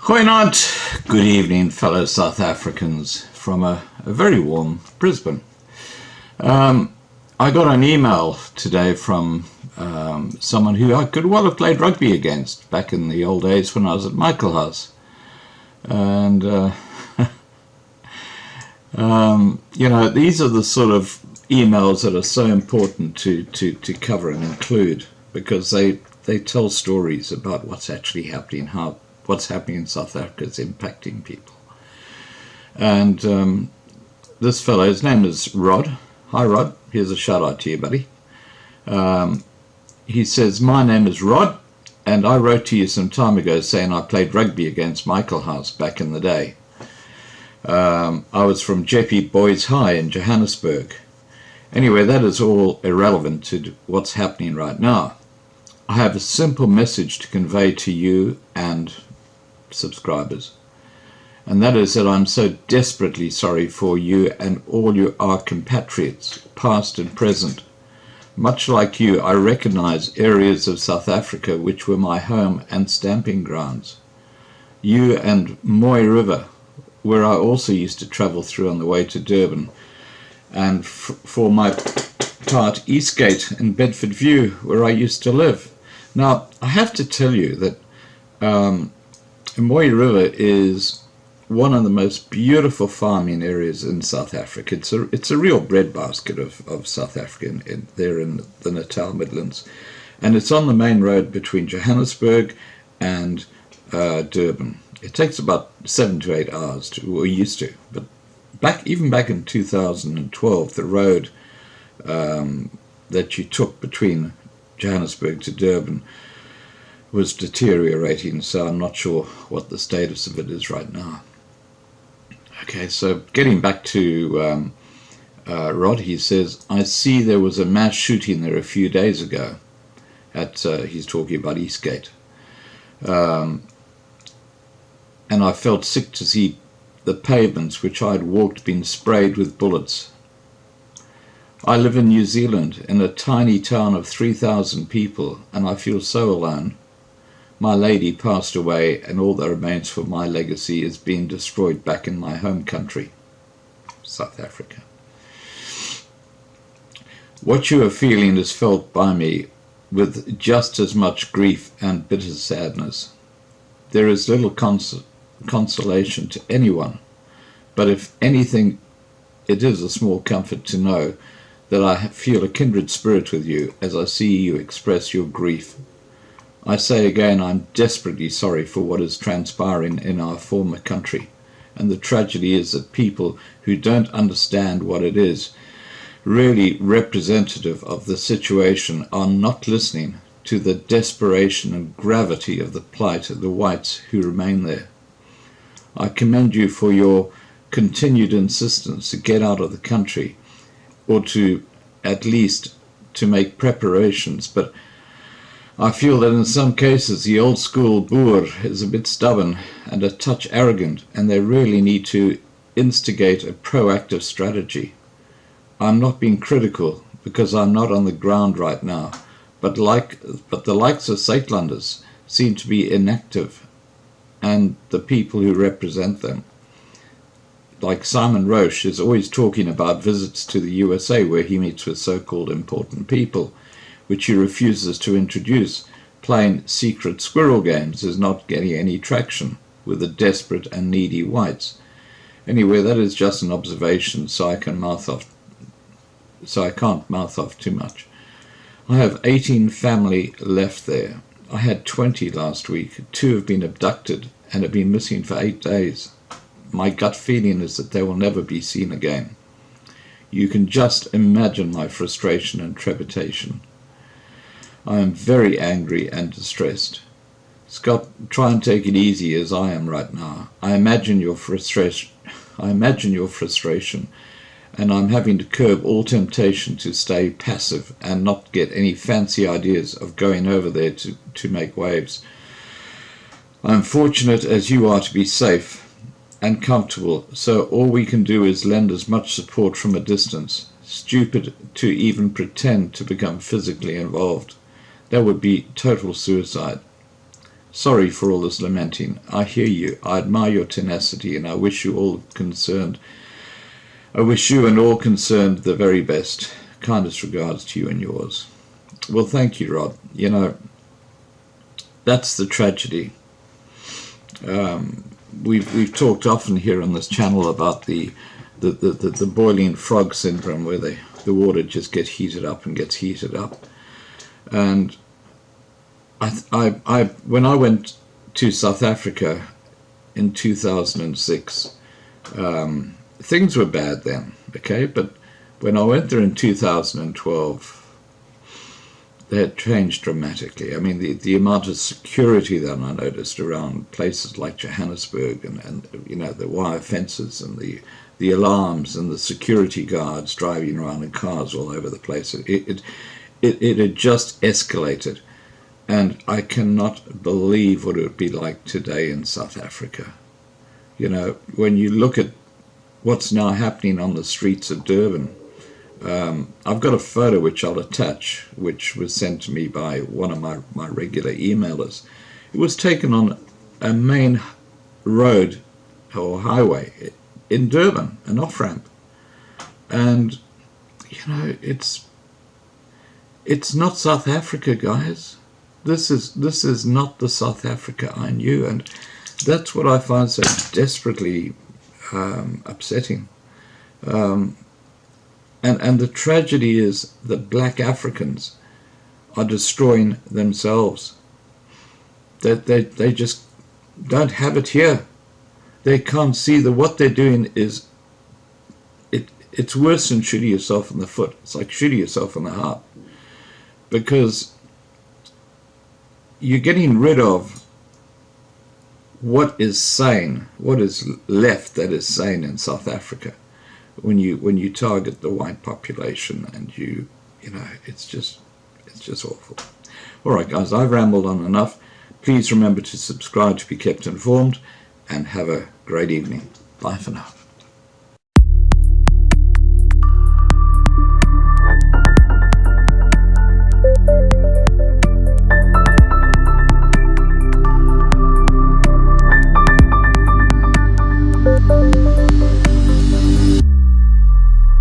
Goeienaand, good evening, fellow South Africans from a very warm Brisbane. I got an email today from someone who I could well have played rugby against back in the old days when I was at Michael House. And, these are the sort of emails that are so important to cover and include, because they tell stories about what's actually happening, what's happening in South Africa is impacting people. And this fellow, his name is Rod. Hi, Rod. Here's a shout out to you, buddy. He says, "My name is Rod, and I wrote to you some time ago saying I played rugby against Michael House back in the day. I was from Jeppe Boys High in Johannesburg. Anyway, that is all irrelevant to what's happening right now. I have a simple message to convey to you and subscribers, and that is that I'm so desperately sorry for you and all our compatriots, past and present. Much like you, I recognize areas of South Africa which were my home and stamping grounds. You and Mooi River, where I also used to travel through on the way to Durban, and for my part, Eastgate and Bedford View, where I used to live." Now, I have to tell you that Mooi River is one of the most beautiful farming areas in South Africa. It's a real breadbasket of South Africa there in the Natal Midlands. And it's on the main road between Johannesburg and Durban. It takes about 7 to 8 hours, or used to. But even back in 2012, the road that you took between Johannesburg to Durban was deteriorating, so I'm not sure what the status of it is right now. Okay, so getting back to Rod, he says, "I see there was a mass shooting there a few days ago he's talking about Eastgate. And I felt sick to see the pavements which I'd walked being sprayed with bullets. I live in New Zealand in a tiny town of 3,000 people, and I feel so alone. My lady passed away, and all that remains for my legacy is being destroyed back in my home country, South Africa. What you are feeling is felt by me with just as much grief and bitter sadness. There is little consolation to anyone, but if anything, it is a small comfort to know that I feel a kindred spirit with you as I see you express your grief. I say again, I'm desperately sorry for what is transpiring in our former country, and the tragedy is that people who don't understand what it is really representative of the situation are not listening to the desperation and gravity of the plight of the whites who remain there. I commend you for your continued insistence to get out of the country, or to at least to make preparations, but I feel that in some cases the old school Boer is a bit stubborn and a touch arrogant, and they really need to instigate a proactive strategy. I'm not being critical because I'm not on the ground right now, but the likes of Saitlanders seem to be inactive, and the people who represent them. Like Simon Roche is always talking about visits to the USA where he meets with so-called important people, which he refuses to introduce. Playing secret squirrel games is not getting any traction with the desperate and needy whites. Anyway, that is just an observation, so I can't mouth off too much. I have 18 family left there. I had 20 last week. 2 have been abducted and have been missing for 8 days. My gut feeling is that they will never be seen again. You can just imagine my frustration and trepidation. I am very angry and distressed. Scott, try and take it easy as I am right now. I imagine your frustration, and I'm having to curb all temptation to stay passive and not get any fancy ideas of going over there to make waves. I'm fortunate as you are to be safe and comfortable, so all we can do is lend as much support from a distance. Stupid to even pretend to become physically involved. That would be total suicide. Sorry for all this lamenting. I hear you. I admire your tenacity, and I wish you and all concerned the very best. Kindest regards to you and yours. Well, thank you, Rod. You know, that's the tragedy. We've talked often here on this channel about the boiling frog syndrome, where the water just gets heated up and gets heated up. And when I went to South Africa in 2006, things were bad then, okay? But when I went there in 2012, they had changed dramatically. I mean, the amount of security that I noticed around places like Johannesburg, and you know, the wire fences and the alarms and the security guards driving around in cars all over the place. It had just escalated. And I cannot believe what it would be like today in South Africa. You know, when you look at what's now happening on the streets of Durban, I've got a photo which I'll attach, which was sent to me by one of my regular emailers. It was taken on a main road or highway in Durban, an off-ramp. And, you know, it's not South Africa, guys. This is not the South Africa I knew, and that's what I find so desperately upsetting. And the tragedy is that black Africans are destroying themselves. That they just don't have it here. They can't see that what they're doing is it's worse than shooting yourself in the foot. It's like shooting yourself in the heart, because you're getting rid of what is sane, what is left that is sane in South Africa, when you target the white population, and you know, it's just awful. All right, guys, I've rambled on enough. Please remember to subscribe to be kept informed, and have a great evening. Bye for now.